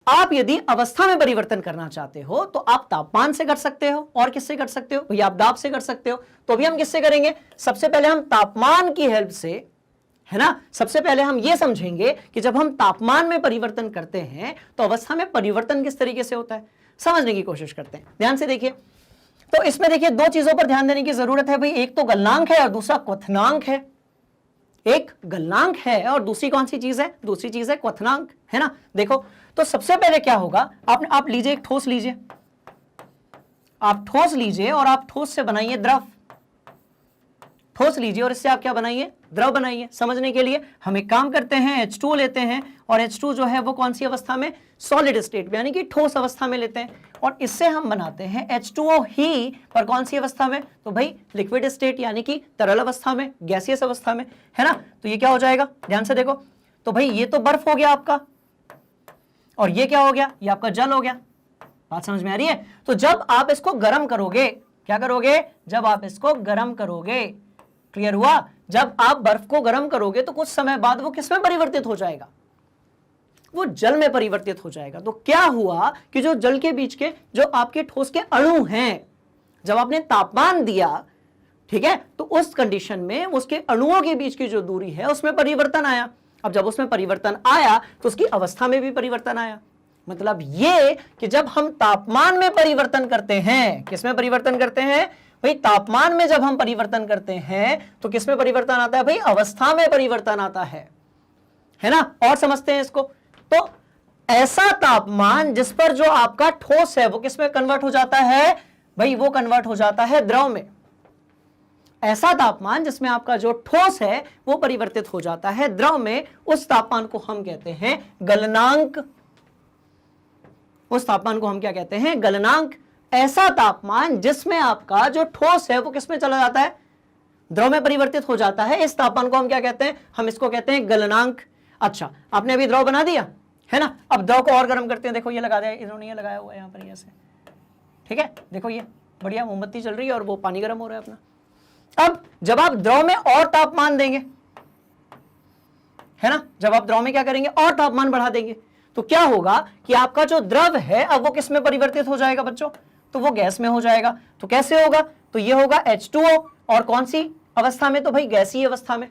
आप यदि अवस्था में परिवर्तन करना चाहते हो तो आप तापमान से कर सकते हो, और किससे कर सकते हो भैया, आप दाब से कर सकते हो। तो अभी हम किससे करेंगे, सबसे पहले हम तापमान की हेल्प से, है ना, सबसे पहले हम ये समझेंगे कि जब हम तापमान में परिवर्तन करते हैं तो अवस्था में परिवर्तन किस तरीके से होता है, समझने की कोशिश करते हैं। ध्यान से देखिए, तो इसमें देखिए दो चीजों पर ध्यान देने की जरूरत है भाई, एक तो गलनांक है और दूसरा क्वथनांक है। एक गलनांक है और दूसरी कौन सी चीज है, दूसरी चीज है क्वथनांक, है ना। देखो, तो सबसे पहले क्या होगा, आप लीजिए एक ठोस लीजिए, आप ठोस लीजिए और आप ठोस से बनाइए द्रव, ठोस लीजिए और इससे आप क्या बनाइए, द्रव बनाइए। समझने के लिए हम एक काम करते हैं, H2 लेते हैं, और H2 जो है वो कौन सी अवस्था में, सॉलिड स्टेट में, यानी कि ठोस अवस्था में लेते हैं, और इससे हम बनाते हैं H2O ही, पर कौन सी अवस्था में, तो भाई लिक्विड स्टेट यानी कि तरल अवस्था में, गैसियस अवस्था में, है ना। तो ये क्या हो जाएगा, ध्यान से देखो, तो भाई ये तो बर्फ हो गया आपका, और ये क्या हो गया, ये आपका जल हो गया। बात समझ में आ रही है। तो जब आप इसको गर्म करोगे, क्या करोगे, जब आप इसको गर्म करोगे, क्लियर हुआ, जब आप बर्फ को गर्म करोगे तो कुछ समय बाद वो किस में परिवर्तित हो जाएगा, वो जल में परिवर्तित हो जाएगा। तो क्या हुआ कि जो जल के बीच के जो आपके ठोस के अणु हैं, जब आपने तापमान दिया, ठीक है, तो उस कंडीशन में उसके अणुओं के बीच की जो दूरी है उसमें परिवर्तन आया। अब जब उसमें परिवर्तन आया तो उसकी अवस्था में भी परिवर्तन आया। मतलब ये कि जब हम तापमान में परिवर्तन करते हैं, किसमें परिवर्तन करते हैं भाई, तापमान में जब हम परिवर्तन करते हैं तो किसमें परिवर्तन आता है भाई, अवस्था में परिवर्तन आता है ना। और समझते हैं इसको, तो ऐसा तापमान जिस पर जो आपका ठोस है वो किसमें कन्वर्ट हो जाता है भाई, वो कन्वर्ट हो जाता है द्रव में। ऐसा तापमान जिसमें आपका जो ठोस है वो परिवर्तित हो जाता है द्रव में, उस तापमान को हम कहते हैं गलनांक। उस तापमान को हम क्या कहते हैं, गलनांक। ऐसा तापमान जिसमें आपका जो ठोस है वो किसमें चला जाता है, द्रव में परिवर्तित हो जाता है, इस तापमान को हम क्या कहते हैं, हम इसको कहते हैं गलनांक। अच्छा, आपने अभी द्रव बना दिया है ना, अब द्रव को और गर्म करते हैं। देखो ये लगा दिया, इन्होंने ये लगाया हुआ है यहाँ पर ऐसे, ठीक है, देखो ये बढ़िया मोमबत्ती चल रही है और वो पानी गर्म हो रहा है अपना। अब जब आप द्रव में और तापमान देंगे, है ना, जब आप द्रव में क्या करेंगे, और तापमान बढ़ा देंगे, तो क्या होगा कि आपका जो द्रव है अब वो किस में परिवर्तित हो जाएगा बच्चों, तो वो गैस में हो जाएगा। तो कैसे होगा, तो ये होगा H2O, और कौन सी अवस्था में, तो भाई गैसीय अवस्था में।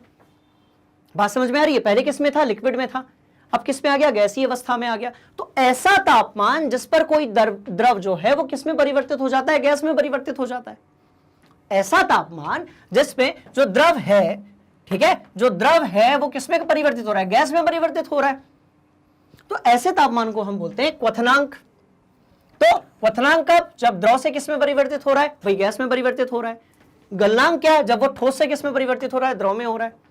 बात समझ में आ रही है, पहले किस में था, लिक्विड में था, अब किस में आ गया, गैसीय अवस्था में आ गया। तो ऐसा तापमान जिस पर कोई द्रव जो है वो किस में परिवर्तित हो जाता है, गैस में परिवर्तित हो जाता है। ऐसा तापमान जिसमें जो द्रव है, ठीक है, जो द्रव है वो किस में परिवर्तित हो रहा है, गैस में परिवर्तित हो रहा है, तो ऐसे तापमान को हम बोलते हैं क्वथनांक। तो क्वथनांक कब, जब द्रव से किस में परिवर्तित हो रहा है भाई, गैस में परिवर्तित हो रहा है। गलनांक क्या है, जब वो ठोस से किस में परिवर्तित हो रहा है, द्रव में हो रहा है।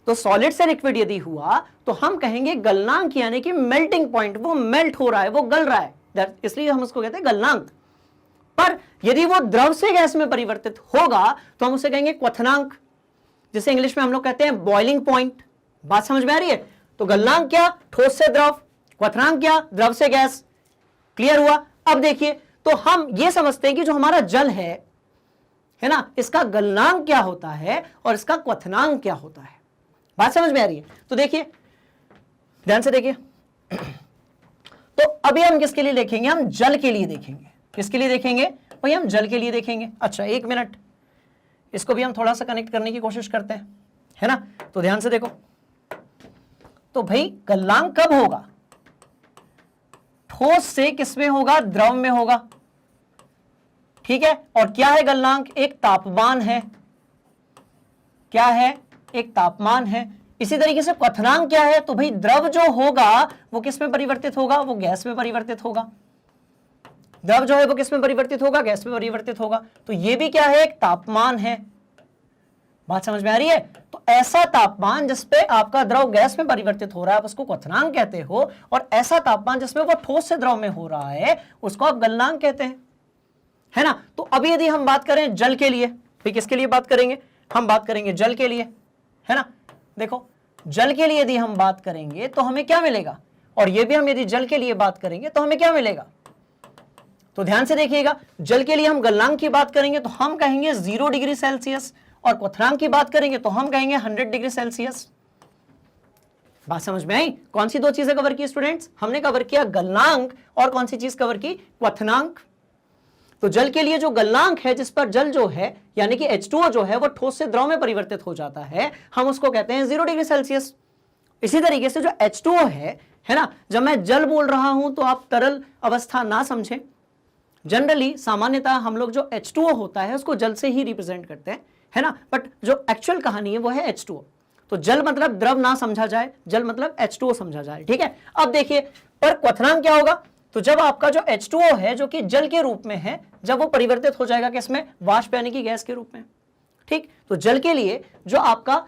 तो सॉलिड से लिक्विड यदि हुआ तो हम कहेंगे गलनांक, यानी कि मेल्टिंग पॉइंट, वो मेल्ट हो रहा है, वो गल रहा है, इसलिए हम उसको कहते हैं गलनांक। पर यदि वो द्रव से गैस में परिवर्तित होगा तो हम उसे कहेंगे क्वथनांक, जिसे इंग्लिश में हम लोग कहते हैं बॉइलिंग पॉइंट। बात समझ में आ रही है। तो गलनांक क्या, ठोस से द्रव, क्वथनांक क्या, द्रव से गैस। क्लियर हुआ। अब देखिए, तो हम ये समझते हैं कि जो हमारा जल है ना, इसका गलनांक क्या होता है और इसका क्वथनांक क्या होता है। बात समझ में आ रही है। तो देखिए, ध्यान से देखिए, तो अभी हम किसके लिए देखेंगे, हम जल के लिए देखेंगे। किसके लिए देखेंगे भाई, हम जल के लिए देखेंगे। अच्छा, एक मिनट, इसको भी हम थोड़ा सा कनेक्ट करने की कोशिश करते हैं, है ना। तो ध्यान से देखो, तो भाई गलनांक कब होगा, ठोस से किसमें होगा, द्रव में होगा, ठीक है। और क्या है गलनांक, एक तापमान है, क्या है, एक तापमान है। इसी तरीके से क्वथनांक क्या है, तो भाई द्रव जो होगा वो किस में परिवर्तित होगा, वो गैस में परिवर्तित होगा। द्रव जो है वो किस में परिवर्तित होगा, गैस में परिवर्तित होगा। तो ये भी क्या है, एक तापमान है। बात समझ में आ रही है। तो ऐसा तापमान जिसपे आपका द्रव गैस में परिवर्तित हो रहा है आप उसको क्वथनांक कहते हो, और ऐसा तापमान जिसमें वो ठोस से द्रव में हो रहा है उसको आप गलनांक कहते हैं, है ना। तो अभी यदि हम बात करें जल के लिए, फिर किसके लिए बात करेंगे, हम बात करेंगे जल के लिए, है ना। देखो, जल के लिए यदि हम बात करेंगे तो हमें क्या मिलेगा, और ये भी हम यदि जल के लिए बात करेंगे तो हमें क्या मिलेगा। तो ध्यान से देखिएगा, जल के लिए हम गलनांक की बात करेंगे तो हम कहेंगे 0 डिग्री सेल्सियस, और क्वथनांक की बात करेंगे तो हम कहेंगे 100 डिग्री सेल्सियस। बात समझ में आई? कौन सी दो चीजें कवर की स्टूडेंट्स? हमने कवर किया गलनांक और कौन सी चीज कवर की? क्वथनांक। तो जल के लिए जो गलनांक है, जिस पर जल जो है यानी कि H2O जो है वो ठोस से द्रव में परिवर्तित हो जाता है, हम उसको कहते हैं 0 डिग्री सेल्सियस। इसी तरीके से जो H2O है ना, जब मैं जल बोल रहा हूं तो आप तरल अवस्था ना समझें। जनरली सामान्यतः हम लोग जो H2O होता है उसको जल से ही रिप्रेजेंट करते हैं, है ना, बट जो एक्चुअल कहानी है वो है H2O। तो जल मतलब द्रव ना समझा जाए, जल मतलब H2O समझा जाए, ठीक है। अब देखिए, पर क्वथनांक क्या होगा? तो जब आपका जो H2O है जो कि जल के रूप में है, जब वो परिवर्तित हो जाएगा किसमें? वाष्प यानी कि गैस के रूप में, ठीक। तो जल के लिए जो आपका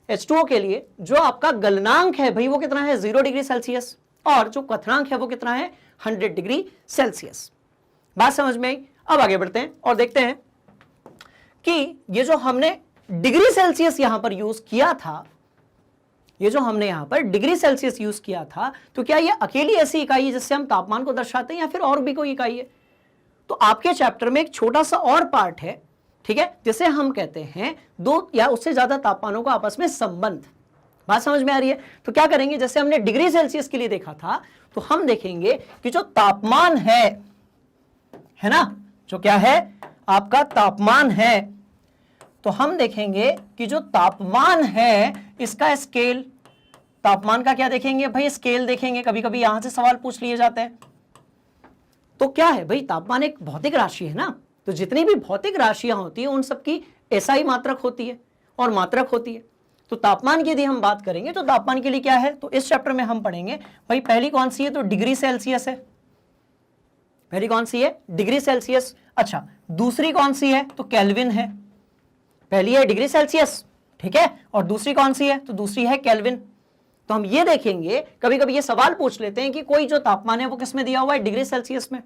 H2O के लिए जो आपका गलनांक है भाई वो कितना है? 0 डिग्री सेल्सियस। और जो क्वथनांक है वो कितना है? 100 डिग्री सेल्सियस। बात समझ में आई? अब आगे बढ़ते हैं और देखते हैं कि ये जो हमने डिग्री सेल्सियस यहां पर यूज किया था, ये जो हमने यहां पर डिग्री सेल्सियस यूज किया था, तो क्या ये अकेली ऐसी इकाई है जिससे हम तापमान को दर्शाते हैं या फिर और भी कोई इकाई है? तो आपके चैप्टर में एक छोटा सा और पार्ट है, ठीक है, जिसे हम कहते हैं दो या उससे ज्यादा तापमानों का आपस में संबंध। बात समझ में आ रही है? तो क्या करेंगे, जैसे हमने डिग्री सेल्सियस के लिए देखा था, तो हम देखेंगे कि जो तापमान है ना, जो क्या है आपका तापमान है, तो हम देखेंगे कि जो तापमान है इसका स्केल, तापमान का क्या देखेंगे भाई? स्केल देखेंगे। कभी कभी यहां से सवाल पूछ लिए जाते हैं। तो क्या है भाई? तापमान एक भौतिक राशि है ना, तो जितनी भी भौतिक राशियां होती है उन सबकी एसआई मात्रक होती है और मात्रक होती है। तो तापमान की यदि हम बात करेंगे तो तापमान के लिए क्या है, तो इस चैप्टर में हम पढ़ेंगे भाई पहली कौन सी है, तो डिग्री सेल्सियस है। पहली कौन सी है? Degree Celsius. अच्छा, दूसरी कौन सी है? तो केल्विन है। पहली है डिग्री सेल्सियस, ठीक है, और दूसरी कौन सी है? तो दूसरी है केल्विन। तो हम ये देखेंगे, कभी कभी ये सवाल पूछ लेते हैं कि कोई जो तापमान है वो किस में दिया हुआ है? डिग्री सेल्सियस में,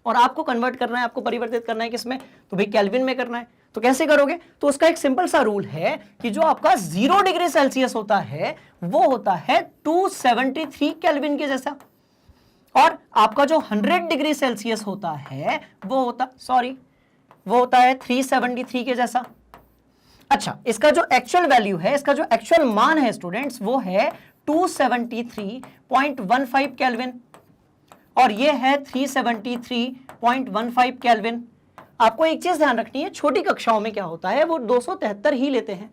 और आपको कन्वर्ट करना है, आपको परिवर्तित करना है किसमें? तो भाई केल्विन में करना है। तो कैसे करोगे? तो उसका एक सिंपल सा रूल है कि जो आपका 0 डिग्री सेल्सियस होता है वो होता है 273 केल्विन के जैसा, और आपका जो 100 डिग्री सेल्सियस होता है वो होता है 373 के जैसा। अच्छा, इसका जो एक्चुअल वैल्यू है, इसका जो एक्चुअल मान है स्टूडेंट्स, वो है 273.15 केल्विन, और ये है 373.15 केल्विन। आपको एक चीज ध्यान रखनी है, छोटी कक्षाओं में क्या होता है, वो 273 ही लेते हैं,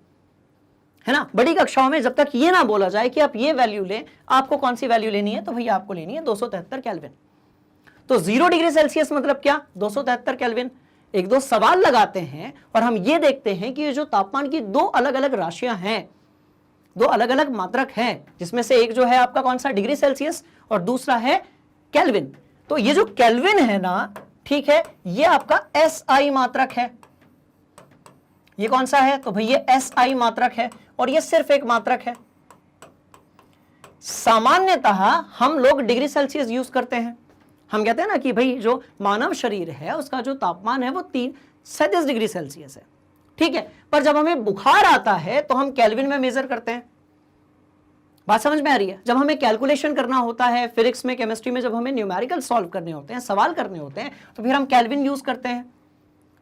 है ना। बड़ी कक्षाओं में जब तक ये ना बोला जाए कि आप ये वैल्यू लें, आपको कौन सी वैल्यू लेनी है, तो भैया आपको लेनी है 273 केल्विन। तो 0 डिग्री सेल्सियस मतलब क्या? 273 केल्विन। एक दो सवाल लगाते हैं और हम ये देखते हैं कि ये जो तापमान की दो अलग अलग राशियां हैं, दो अलग अलग मात्रक हैं, जिसमें से एक जो है आपका कौन सा? डिग्री सेल्सियस, और दूसरा है केल्विन। तो ये जो केल्विन है ना, ठीक है, ये आपका SI मात्रक है। ये कौन सा है? तो भाई ये SI मात्रक है, और ये सिर्फ एक मात्रक है। सामान्यतः हम लोग डिग्री सेल्सियस यूज करते हैं। हम कहते हैं ना कि भाई जो मानव शरीर है उसका जो तापमान है वो 37 डिग्री सेल्सियस है, ठीक है, पर जब हमें बुखार आता है तो हम केल्विन में मेजर करते हैं। बात समझ में आ रही है? जब हमें कैलकुलेशन करना होता है फिजिक्स में, केमिस्ट्री में, जब हमें न्यूमेरिकल सॉल्व करने होते हैं, सवाल करने होते हैं, तो फिर हम केल्विन यूज करते हैं।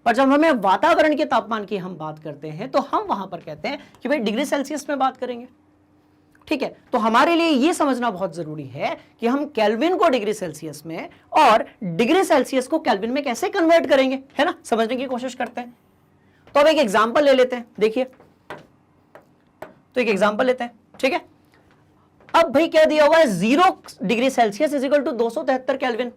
पर जब हमें वातावरण के तापमान की हम बात करते हैं तो हम वहां पर कहते हैं कि भाई डिग्री सेल्सियस में बात करेंगे, ठीक है। तो हमारे लिए यह समझना बहुत जरूरी है कि हम केल्विन को डिग्री सेल्सियस में और डिग्री सेल्सियस को केल्विन में कैसे कन्वर्ट करेंगे, है ना, समझने की कोशिश करते हैं। तो अब एक एग्जांपल ले लेते हैं, देखिए, तो एक एग्जांपल लेते हैं, ठीक है। अब भाई क्या दिया हुआ है? 0 degree Celsius is equal to 273 kelvin.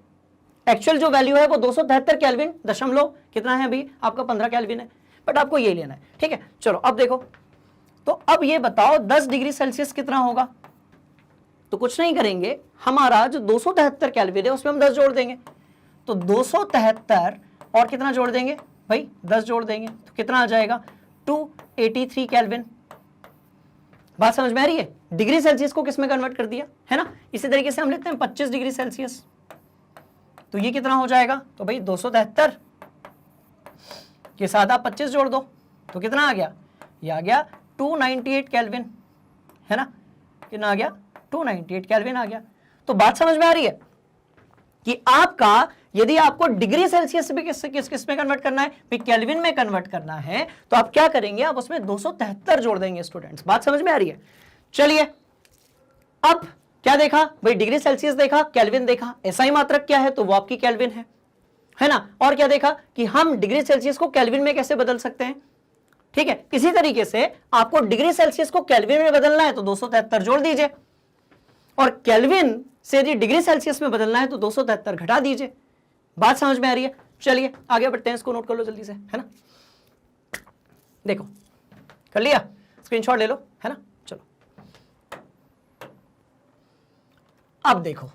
Actual जो वैल्यू है वो 273 केल्विन दशमलव कितना है अभी आपका? 15 केल्विन है, बट आपको ये लेना है, ठीक है। चलो अब देखो, तो अब ये बताओ 10 डिग्री सेल्सियस कितना होगा? तो कुछ नहीं करेंगे, हमारा जो 273 केल्विन है उसमें हम 10 जोड़ देंगे। तो 273 और कितना जोड़ देंगे भाई? 10 जोड़ देंगे, तो कितना आ जाएगा? 283 केल्विन। बात समझ में आ रही है? डिग्री सेल्सियस को किस में कन्वर्ट कर दिया, है ना। इसी तरीके से हम लेते हैं 25 डिग्री सेल्सियस, तो ये कितना हो जाएगा? तो भाई 273 के साथ आप 25 जोड़ दो, तो कितना आ गया? ये आ गया 298 केल्विन, है ना। कितना आ गया? 298 केल्विन आ गया। तो बात समझ में आ रही है कि आपका यदि आपको डिग्री सेल्सियस भी किस में कन्वर्ट करना है, भी केल्विन में कन्वर्ट करना है, तो आप क्या करेंगे? आप उसमें 273 जोड़ देंगे स्टूडेंट्स। बात समझ में आ रही है? चलिए अब क्या देखा भाई, डिग्री सेल्सियस देखा, केल्विन देखा, एसआई मात्रक क्या है तो वो आपकी केल्विन है ना। और क्या देखा कि हम डिग्री सेल्सियस को केल्विन में कैसे बदल सकते हैं, ठीक है। इसी तरीके से आपको डिग्री सेल्सियस को केल्विन में बदलना है तो 273 जोड़ दीजिए, और केल्विन से यदि डिग्री सेल्सियस में बदलना है तो 273 घटा दीजिए। बात समझ में आ रही है? चलिए आगे बढ़ते हैं, इसको नोट कर लो जल्दी से, है ना। देखो कर लिया, स्क्रीनशॉट ले लो, है ना। चलो अब देखो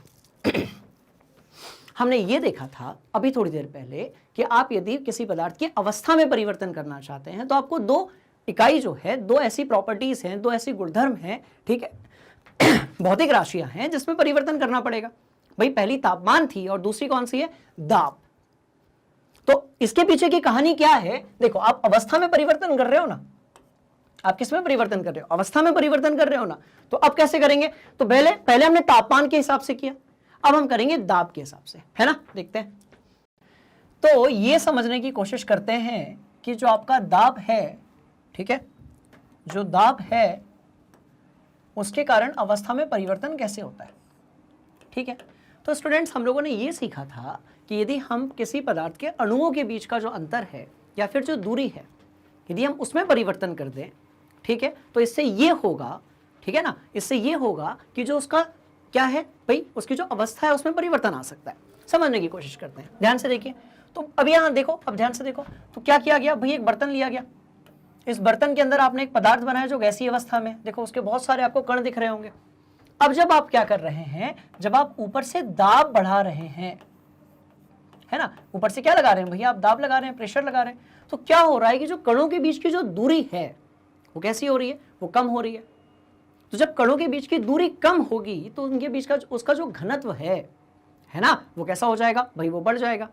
हमने ये देखा था अभी थोड़ी देर पहले कि आप यदि किसी पदार्थ की अवस्था में परिवर्तन करना चाहते हैं तो आपको दो इकाई जो है, दो ऐसी प्रॉपर्टीज हैं, दो ऐसी गुणधर्म हैं, ठीक है, भौतिक राशियां हैं जिसमें परिवर्तन करना पड़ेगा। भाई पहली तापमान थी और दूसरी कौन सी है, दाब। तो इसके पीछे की कहानी क्या है, देखो आप अवस्था में परिवर्तन कर रहे हो ना, आप किस में परिवर्तन कर रहे हो, अवस्था में परिवर्तन कर रहे हो ना। तो अब कैसे करेंगे, तो पहले हमने तापमान के हिसाब से किया, अब हम करेंगे दाब के हिसाब से, है ना। देखते हैं, तो ये समझने की कोशिश करते हैं कि जो आपका दाब है, ठीक है, जो दाब है उसके कारण अवस्था में परिवर्तन कैसे होता है, ठीक है। तो स्टूडेंट्स हम लोगों ने ये सीखा था कि यदि हम किसी पदार्थ के अणुओं के बीच का जो अंतर है या फिर जो दूरी है, यदि हम उसमें परिवर्तन कर दें, ठीक है, तो इससे ये होगा, ठीक है ना, इससे ये होगा कि जो उसका क्या है भाई, उसकी जो अवस्था है उसमें परिवर्तन आ सकता है। समझने की कोशिश करते हैं, ध्यान से देखिए। तो अब यहाँ देखो, अब ध्यान से देखो, तो क्या किया गया भाई, एक बर्तन लिया गया, इस बर्तन के अंदर आपने एक पदार्थ बनाया जो गैसीय अवस्था में, देखो उसके बहुत सारे आपको कण दिख रहे होंगे। अब जब आप क्या कर रहे हैं, जब आप ऊपर से दाब बढ़ा रहे हैं, है ना, ऊपर से क्या लगा रहे हैं भैया, आप दाब लगा रहे हैं, प्रेशर लगा रहे हैं, तो क्या हो रहा है कि जो कणों के बीच की जो दूरी है वो कैसी हो रही है, वो कम हो रही है। तो जब कणों के बीच की दूरी कम होगी तो उनके बीच का उसका जो घनत्व है ना, वो कैसा हो जाएगा भाई, वो बढ़ जाएगा।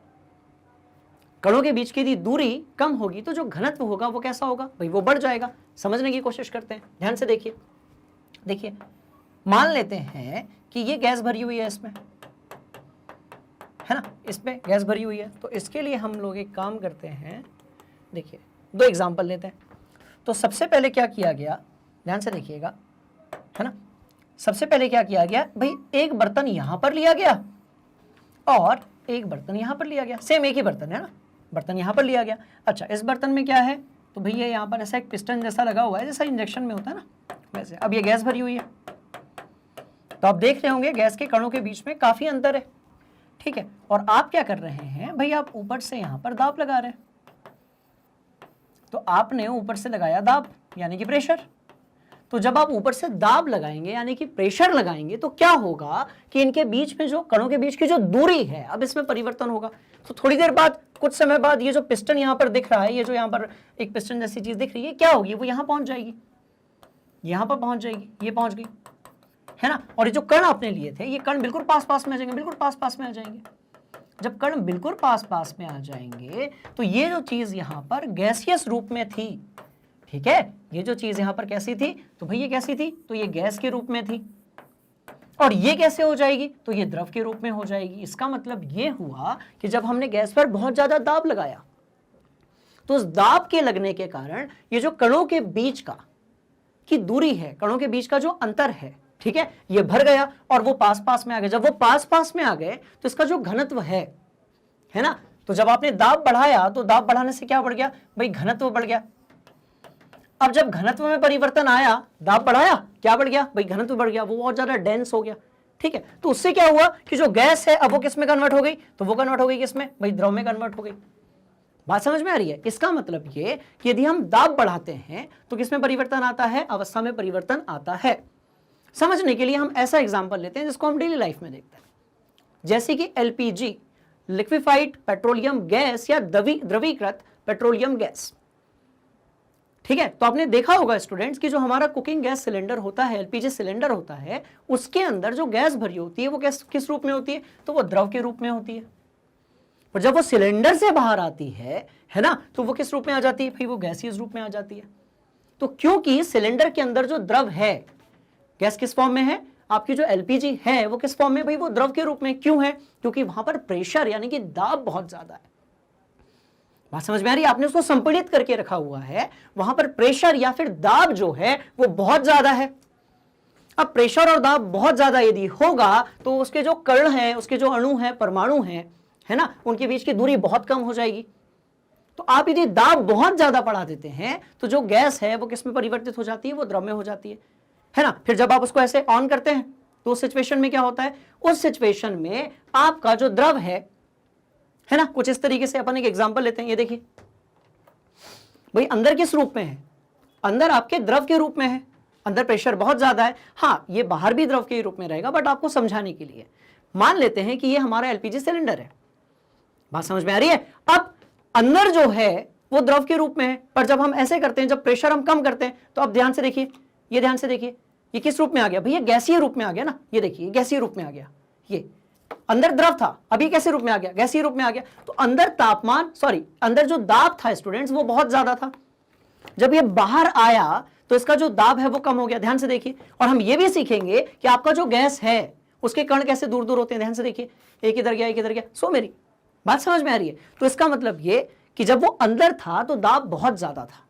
कणों के बीच की दूरी कम होगी तो जो घनत्व होगा वो कैसा होगा भाई, वो बढ़ जाएगा। समझने की कोशिश करते हैं, ध्यान से देखिए। देखिए मान लेते हैं कि ये गैस भरी हुई है इसमें, है ना, इसमें गैस भरी हुई है। तो इसके लिए हम लोग एक काम करते हैं, देखिए दो एग्जांपल लेते हैं। तो सबसे पहले क्या किया गया, ध्यान से देखिएगा, है ना। सबसे पहले क्या किया गया भाई, एक बर्तन यहां पर लिया गया और एक बर्तन यहां पर लिया गया, सेम एक ही बर्तन है ना, बर्तन यहां पर लिया गया। अच्छा इस बर्तन में क्या है, तो भैया यहाँ पर ऐसा एक पिस्टन जैसा लगा हुआ है, जैसा इंजेक्शन में होता है ना वैसे। अब ये गैस भरी हुई है, तो आप देख रहे होंगे गैस के कणों के बीच में काफी अंतर है, ठीक है। और आप क्या कर रहे हैं भाई, आप ऊपर से यहां पर दाब लगा रहे हैं। तो आपने ऊपर से लगाया दाब यानी कि प्रेशर। तो जब आप ऊपर से दाब लगाएंगे यानी कि प्रेशर लगाएंगे तो क्या होगा कि इनके बीच में जो कणों के बीच की जो दूरी है, अब इसमें परिवर्तन होगा। तो थोड़ी देर बाद, कुछ समय बाद, ये जो पिस्टन यहां पर दिख रहा है, ये जो यहां पर एक पिस्टन जैसी चीज दिख रही है, क्या होगी, वो यहां पहुंच जाएगी, यहां पर पहुंच जाएगी, ये पहुंच गई, है ना। और ये जो कण आपने लिए थे, ये कण बिल्कुल पास पास में आ जाएंगे, बिल्कुल पास पास में आ जाएंगे। जब कण बिल्कुल पास पास में आ जाएंगे तो ये जो चीज यहां पर गैसियस रूप में थी, ठीक है, ये जो चीज यहां पर कैसी थी, तो भाई ये कैसी थी, तो ये गैस के रूप में थी। और ये कैसे हो जाएगी, तो ये द्रव के रूप में हो जाएगी। इसका मतलब ये हुआ कि जब हमने गैस पर बहुत ज्यादा दाब लगाया तो उस दाब के लगने के कारण ये जो कणों के बीच का की दूरी है, कणों के बीच का जो अंतर है, ठीक है, ये भर गया और वो पास पास में आ गए। जब वो पास पास में आ गए तो इसका जो घनत्व है ना, तो जब आपने दाब बढ़ाया तो दाब बढ़ाने से क्या बढ़ गया भाई, घनत्व बढ़ गया। अब जब घनत्व में परिवर्तन आया, दाब बढ़ाया, क्या बढ़ गया भाई, घनत्व बढ़ गया, वो बहुत ज्यादा डेंस हो गया, ठीक है। तो उससे क्या हुआ कि जो गैस है अब वो किस में कन्वर्ट हो गई, तो वो कन्वर्ट हो गई किस में भाई, द्रव में कन्वर्ट हो गई। बात समझ में आ रही है। इसका मतलब ये कि यदि हम दाब बढ़ाते हैं तो किस में परिवर्तन आता है, अवस्था में परिवर्तन आता है। समझने के लिए हम ऐसा एग्जांपल लेते हैं जिसको हम डेली लाइफ में देखते हैं, जैसे कि एलपीजी, लिक्विफाइड पेट्रोलियम गैस या द्रवीकृत पेट्रोलियम गैस, ठीक है। तो आपने देखा होगा स्टूडेंट्स कि जो हमारा कुकिंग गैस सिलेंडर होता है, एलपीजी सिलेंडर होता है, उसके अंदर जो गैस भरी होती है वो किस रूप में होती है, तो वो द्रव के रूप में होती है। और जब वो सिलेंडर से बाहर आती है ना, तो वो किस रूप में आ जाती है भाई, वो गैसीय रूप में आ जाती है। तो क्योंकि सिलेंडर के अंदर जो द्रव है, गैस किस फॉर्म में है, आपकी जो एलपीजी है वो किस फॉर्म में भाई, वो द्रव के रूप में। क्यों है, क्योंकि वहां पर प्रेशर यानी कि दाब बहुत ज्यादा है। बात समझ में आ रही है, आपने उसको संपीड़ित करके रखा हुआ है, वहां पर प्रेशर या फिर दाब जो है वो बहुत ज्यादा है। अब प्रेशर और दाब बहुत ज्यादा यदि होगा तो उसके जो कण हैं, उसके जो अणु हैं, परमाणु हैं, है ना, उनके बीच की दूरी बहुत कम हो जाएगी। तो आप यदि दाब बहुत ज्यादा बढ़ा देते हैं तो जो गैस है वो किस में परिवर्तित हो जाती है, वो द्रव में हो जाती है ना। फिर जब आप उसको ऐसे ऑन करते हैं तो उस सिचुएशन में क्या होता है, उस सिचुएशन में आपका जो द्रव है ना, कुछ इस तरीके से अपन एक एग्जांपल लेते हैं। ये देखिए भाई अंदर किस रूप में है, अंदर आपके द्रव के रूप में है, अंदर प्रेशर बहुत ज्यादा है। हाँ, ये बाहर भी द्रव के रूप में रहेगा, बट आपको समझाने के लिए मान लेते हैं कि ये हमारा एलपीजी सिलेंडर है। बात समझ में आ रही है। अब अंदर जो है वो द्रव के रूप में है, पर जब हम ऐसे करते हैं, जब प्रेशर हम कम करते हैं, तो आप ध्यान से देखिए, ये ध्यान से देखिए, ये किस रूप में आ गया भैया, गैसीय रूप में आ गया ना। ये देखिए गैसीय रूप में आ गया, ये अंदर द्रव था, अभी कैसे रूप में आ गया, गैसीय रूप में आ गया। तो अंदर तापमान, सॉरी अंदर जो दाब था स्टूडेंट्स वो बहुत ज्यादा था। जब ये बाहर आया तो इसका जो दाब है वो कम हो गया। ध्यान से देखिए, और हम ये भी सीखेंगे कि आपका जो गैस है उसके कण कैसे दूर दूर होते हैं। ध्यान से देखिए, एक इधर गया, एक इधर गया। सो मेरी बात समझ में आ रही है। तो इसका मतलब ये कि जब वो अंदर था तो दाब बहुत ज्यादा था,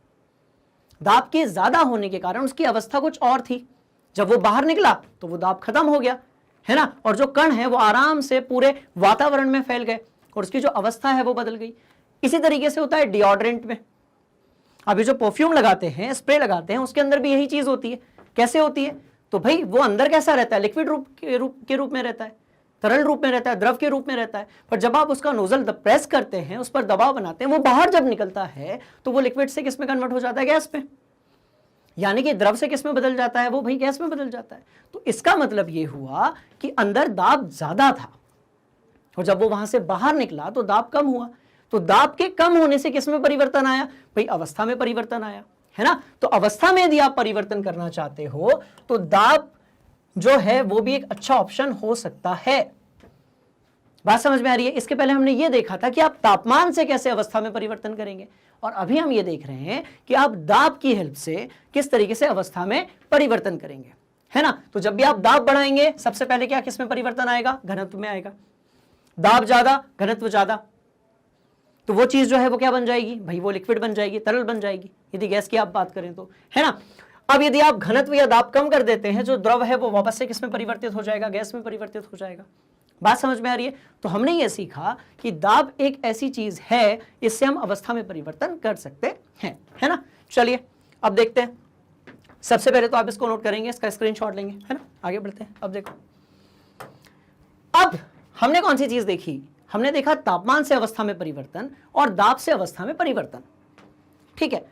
दाब के ज्यादा होने के कारण उसकी अवस्था कुछ और थी। जब वो बाहर निकला तो वो दाब खत्म हो गया, है ना, और जो कण है वो आराम से पूरे वातावरण में फैल गए और उसकी जो अवस्था है वो बदल गई। इसी तरीके से होता है डिओड्रेंट में। अभी जो परफ्यूम लगाते हैं, स्प्रे लगाते हैं, उसके अंदर भी यही चीज होती है। कैसे होती है, तो भाई वो अंदर कैसा रहता है, लिक्विड रूप में रहता है, तरल रूप में रहता है, द्रव के रूप में रहता है। पर जब आप उसका नोजल प्रेस करते हैं, उस पर दबाव बनाते हैं, वो बाहर जब निकलता है तो वो लिक्विड से किस में कन्वर्ट हो जाता है, गैस में। यानी कि द्रव से किस में बदल जाता है, वो भाई गैस में बदल जाता है। तो इसका मतलब ये हुआ कि अंदर दाब ज्यादा था और जब वो वहां से बाहर निकला तो दाब कम हुआ। तो दाब के कम होने से किस में परिवर्तन आया, भाई अवस्था में परिवर्तन आया, है ना। तो अवस्था में यदि आप परिवर्तन करना चाहते हो तो दाब जो है वो भी एक अच्छा ऑप्शन हो सकता है। बात समझ में आ रही है। इसके पहले हमने ये देखा था कि आप तापमान से कैसे अवस्था में परिवर्तन करेंगे, और अभी हम ये देख रहे हैं कि आप दाब की हेल्प से किस तरीके से अवस्था में परिवर्तन करेंगे, है ना। तो जब भी आप दाब बढ़ाएंगे सबसे पहले क्या किस में परिवर्तन आएगा, घनत्व में आएगा। दाब ज्यादा, घनत्व ज्यादा, तो वो चीज जो है वो क्या बन जाएगी भाई, वो लिक्विड बन जाएगी, तरल बन जाएगी, यदि गैस की आप बात करें तो, है ना। अब यदि आप घनत्व या दाब कम कर देते हैं, जो द्रव है वो वापस से किस में परिवर्तित हो जाएगा, गैस में परिवर्तित हो जाएगा। बात समझ में आ रही है। तो हमने ये सीखा कि दाब एक ऐसी चीज है, इससे हम अवस्था में परिवर्तन कर सकते हैं, है ना। चलिए अब देखते हैं। सबसे पहले तो आप इसको नोट करेंगे, इसका स्क्रीनशॉट लेंगे, है ना। आगे बढ़ते हैं। अब देखो, अब हमने कौन सी चीज देखी, हमने देखा तापमान से अवस्था में परिवर्तन और दाब से अवस्था में परिवर्तन, ठीक है।